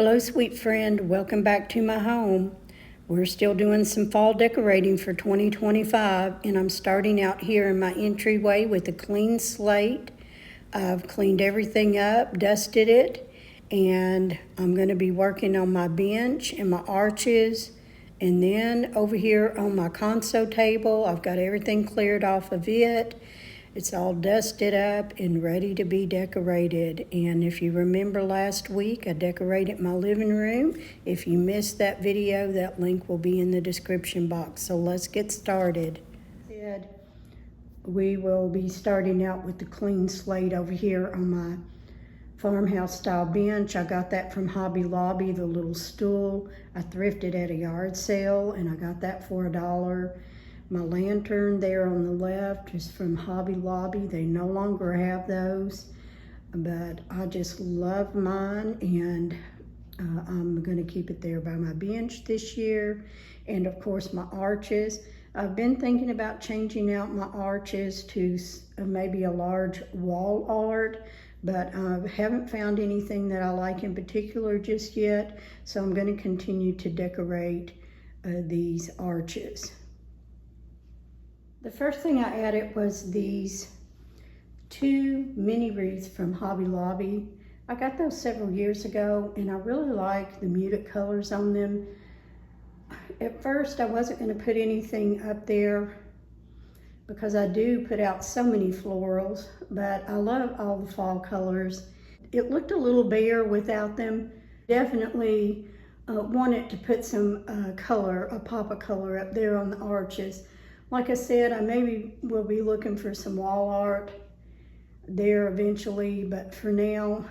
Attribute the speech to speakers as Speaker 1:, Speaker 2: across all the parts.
Speaker 1: Hello, sweet friend. Welcome back to my home. We're still doing some fall decorating for 2025, and I'm starting out here in my entryway with a clean slate. I've cleaned everything up, dusted it, and I'm going to be working on my bench and my arches. And then over here on my console table, I've got everything cleared off of it. It's all dusted up and ready to be decorated. And if you remember last week, I decorated my living room. If you missed that video, that link will be in the description box. So let's get started. We will be starting out with the clean slate over here on my farmhouse style bench. I got that from Hobby Lobby, the little stool. I thrifted at a yard sale and I got that for $1. My lantern there on the left is from Hobby Lobby. They no longer have those, but I just love mine, and I'm gonna keep it there by my bench this year. And of course my arches. I've been thinking about changing out my arches to maybe a large wall art, but I haven't found anything that I like in particular just yet. So I'm gonna continue to decorate these arches. The first thing I added was these 2 mini wreaths from Hobby Lobby. I got those several years ago and I really like the muted colors on them. At first I wasn't going to put anything up there because I do put out so many florals, but I love all the fall colors. It looked a little bare without them. Definitely wanted to put some color, a pop of color up there on the arches. Like I said, I maybe will be looking for some wall art there eventually, but for now,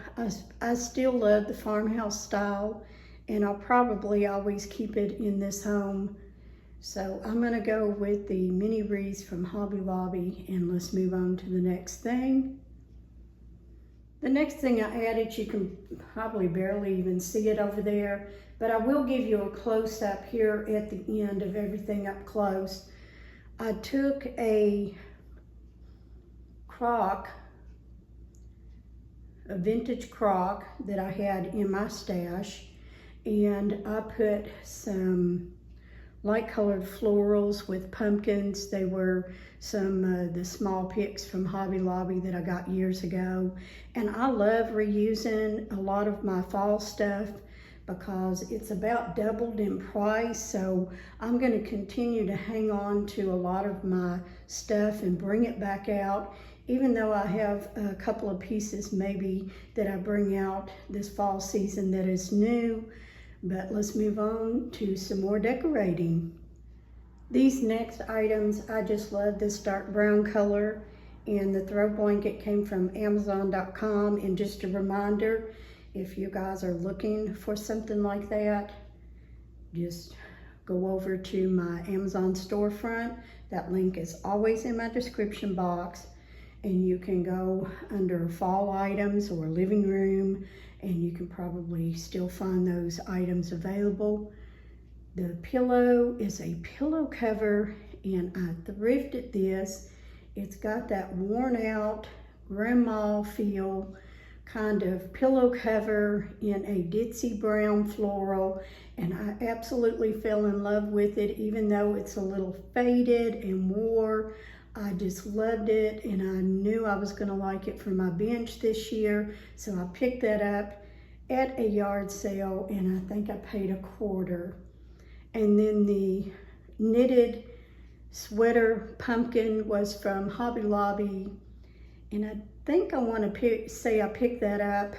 Speaker 1: I still love the farmhouse style, and I'll probably always keep it in this home. So I'm gonna go with the mini wreaths from Hobby Lobby, and let's move on to the next thing. The next thing I added, you can probably barely even see it over there, but I will give you a close-up here at the end of everything up close. I took a crock, a vintage crock that I had in my stash, and I put some light colored florals with pumpkins. They were some the small picks from Hobby Lobby that I got years ago. And I love reusing a lot of my fall stuff because it's about doubled in price. So I'm going to continue to hang on to a lot of my stuff and bring it back out, even though I have a couple of pieces maybe that I bring out this fall season that is new. But let's move on to some more decorating. These next items, I just love this dark brown color, and the throw blanket came from Amazon.com. And just a reminder, if you guys are looking for something like that, just go over to my Amazon storefront. That link is always in my description box, and you can go under fall items or living room, and you can probably still find those items available. The pillow is a pillow cover, and I thrifted this. It's got that worn out grandma feel kind of pillow cover in a ditzy brown floral, and I absolutely fell in love with it. Even though it's a little faded and wore, I just loved it, and I knew I was going to like it for my bench this year. So I picked that up at a yard sale, and I think I paid $1. And then the knitted sweater pumpkin was from Hobby Lobby, and I think I want to say I picked that up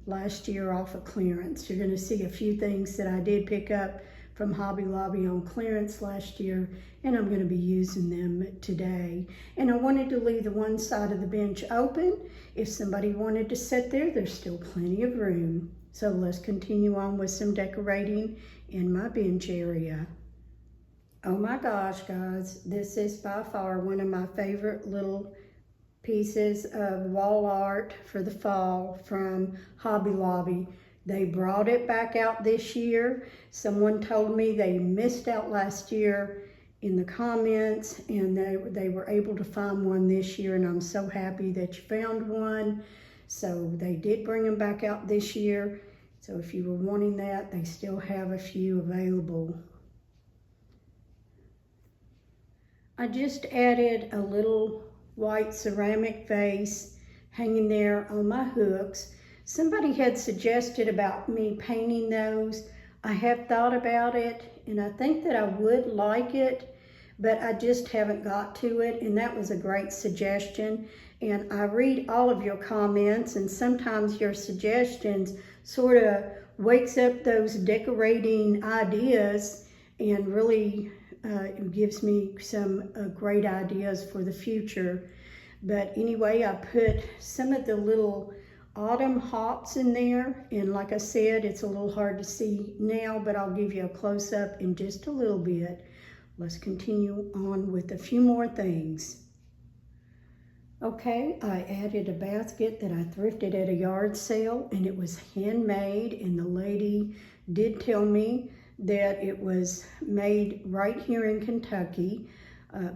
Speaker 1: last year off of clearance. You're going to see a few things that I did pick up from Hobby Lobby on clearance last year, and I'm going to be using them today. And I wanted to leave the one side of the bench open. If somebody wanted to sit there, there's still plenty of room. So let's continue on with some decorating in my bench area. Oh my gosh, guys, this is by far one of my favorite little pieces of wall art for the fall from Hobby Lobby. They brought it back out this year. Someone told me they missed out last year in the comments, and they were able to find one this year, and I'm so happy that you found one. So they did bring them back out this year. So if you were wanting that, they still have a few available. I just added a little white ceramic vase hanging there on my hooks. Somebody had suggested about me painting those. I have thought about it, and I think that I would like it, but I just haven't got to it, and that was a great suggestion. And I read all of your comments, and sometimes your suggestions sort of wakes up those decorating ideas and really gives me some great ideas for the future. But anyway, I put some of the little autumn hops in there, and like I said, it's a little hard to see now, but I'll give you a close-up in just a little bit. Let's continue on with a few more things. Okay, I added a basket that I thrifted at a yard sale, and it was handmade, and the lady did tell me that it was made right here in Kentucky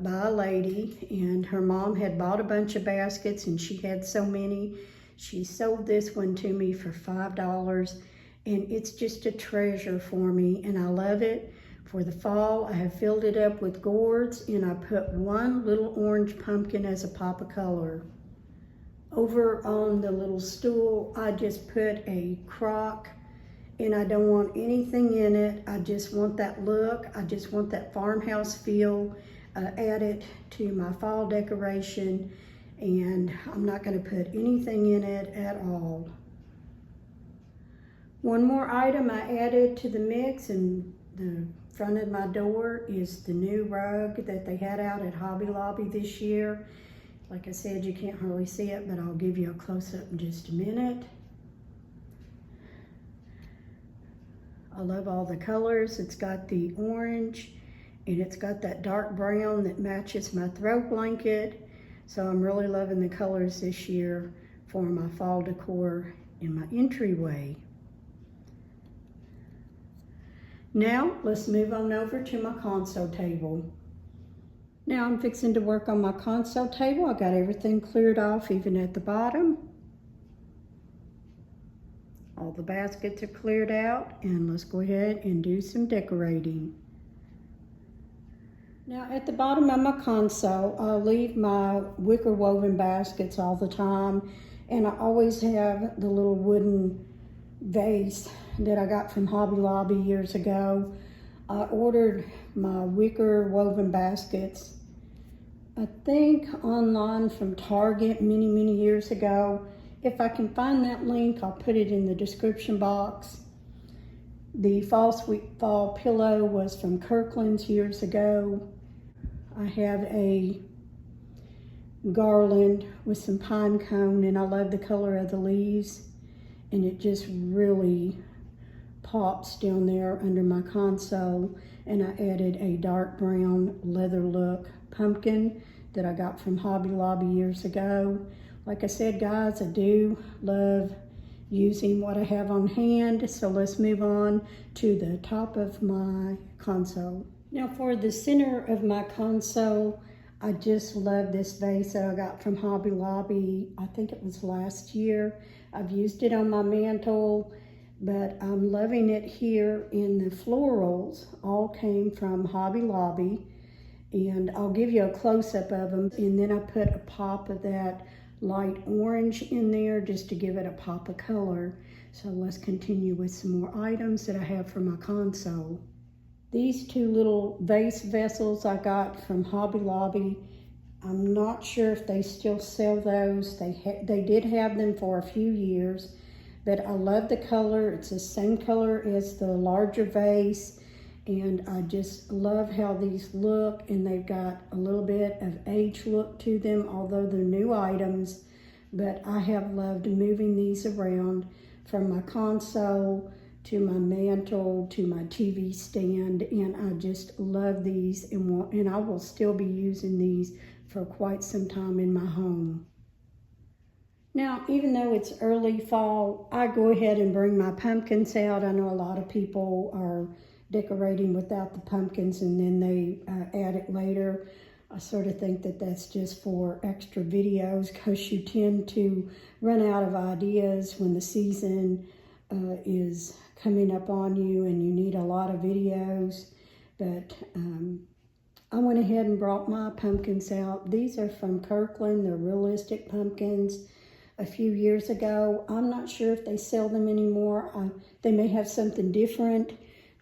Speaker 1: by a lady, and her mom had bought a bunch of baskets, and she had so many. She sold this one to me for $5, and it's just a treasure for me, and I love it. For the fall, I have filled it up with gourds, and I put one little orange pumpkin as a pop of color. Over on the little stool, I just put a crock, and I don't want anything in it. I just want that look. I just want that farmhouse feel added to my fall decoration, and I'm not going to put anything in it at all. One more item I added to the mix in the front of my door is the new rug that they had out at Hobby Lobby this year. Like I said, you can't hardly see it, but I'll give you a close-up in just a minute. I love all the colors. It's got the orange, and it's got that dark brown that matches my throw blanket. So I'm really loving the colors this year for my fall decor in my entryway. Now, let's move on over to my console table. Now I'm fixing to work on my console table. I got everything cleared off, even at the bottom. All the baskets are cleared out, and let's go ahead and do some decorating. Now at the bottom of my console, I leave my wicker woven baskets all the time, and I always have the little wooden vase that I got from Hobby Lobby years ago. I ordered my wicker woven baskets, I think online from Target many years ago. If I can find that link, I'll put it in the description box. The Fall Sweet Fall pillow was from Kirkland years ago. I have a garland with some pine cone, and I love the color of the leaves, and it just really pops down there under my console. And I added a dark brown leather look pumpkin that I got from Hobby Lobby years ago. Like I said, guys, I do love using what I have on hand, so let's move on to the top of my console. Now for the center of my console, I just love this vase that I got from Hobby Lobby. I think it was last year. I've used it on my mantle, but I'm loving it here in the florals. All came from Hobby Lobby, and I'll give you a close-up of them. And then I put a pop of that light orange in there just to give it a pop of color. So let's continue with some more items that I have for my console. These two little vase vessels I got from Hobby Lobby. I'm not sure if they still sell those. They did have them for a few years, but I love the color. It's the same color as the larger vase, and I just love how these look, and they've got a little bit of age look to them, although they're new items. But I have loved moving these around from my console to my mantle to my TV stand, and I just love these, and I will still be using these for quite some time in my home. Now, even though it's early fall, I go ahead and bring my pumpkins out. I know a lot of people are decorating without the pumpkins and then they add it later. I sort of think that that's just for extra videos, because you tend to run out of ideas when the season is coming up on you and you need a lot of videos. But I went ahead and brought my pumpkins out. These are from Kirkland. They're realistic pumpkins. A few years ago, I'm not sure if they sell them anymore. They may have something different,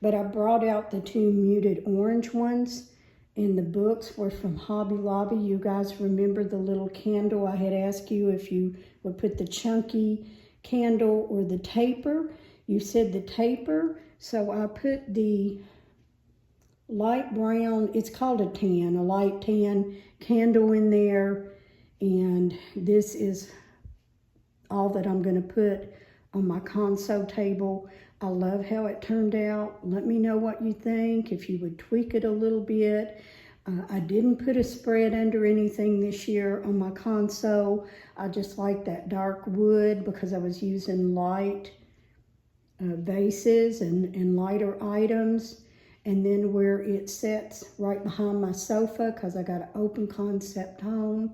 Speaker 1: but I brought out the two muted orange ones, and the books were from Hobby Lobby. You guys remember the little candle? I had asked you if you would put the chunky candle or the taper. You said the taper, so I put the light brown, it's called a tan, a light tan candle in there, and this is all that I'm going to put on my console table. I love how it turned out. Let me know what you think, if you would tweak it a little bit. I didn't put a spread under anything this year on my console. I just like that dark wood because I was using light vases and lighter items. And then where it sits right behind my sofa, because I got an open concept home.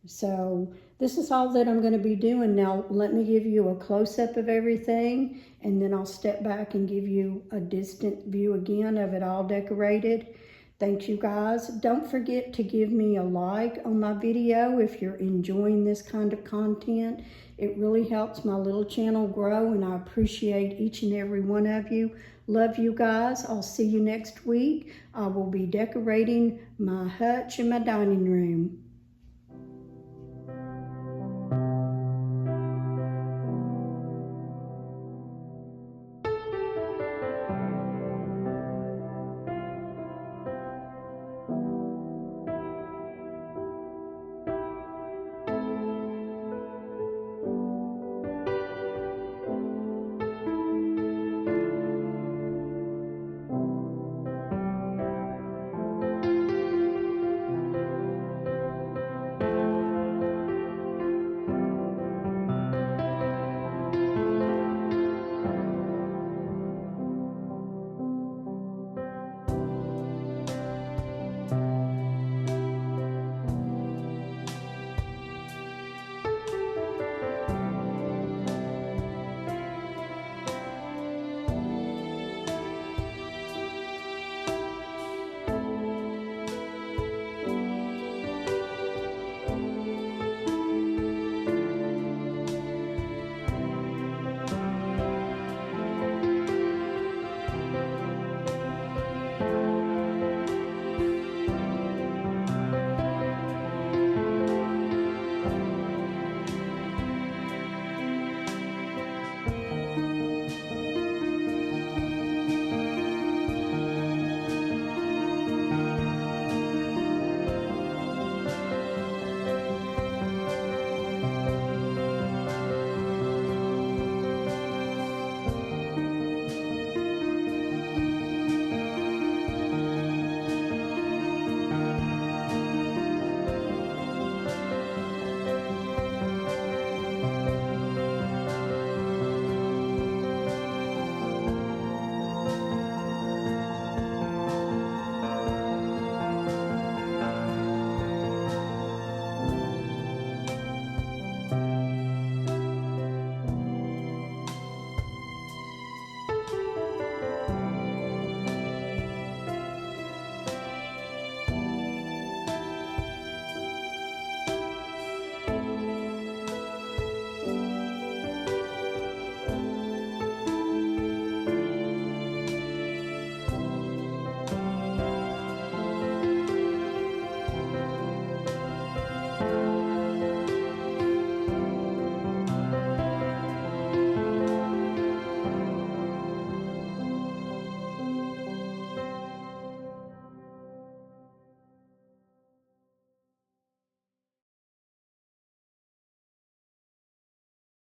Speaker 1: So this is all that I'm going to be doing. Now let me give you a close-up of everything, and then I'll step back and give you a distant view again of it all decorated. Thank you guys. Don't forget to give me a like on my video if you're enjoying this kind of content. It really helps my little channel grow, and I appreciate each and every one of you. Love you guys. I'll see you next week. I will be decorating my hutch in my dining room.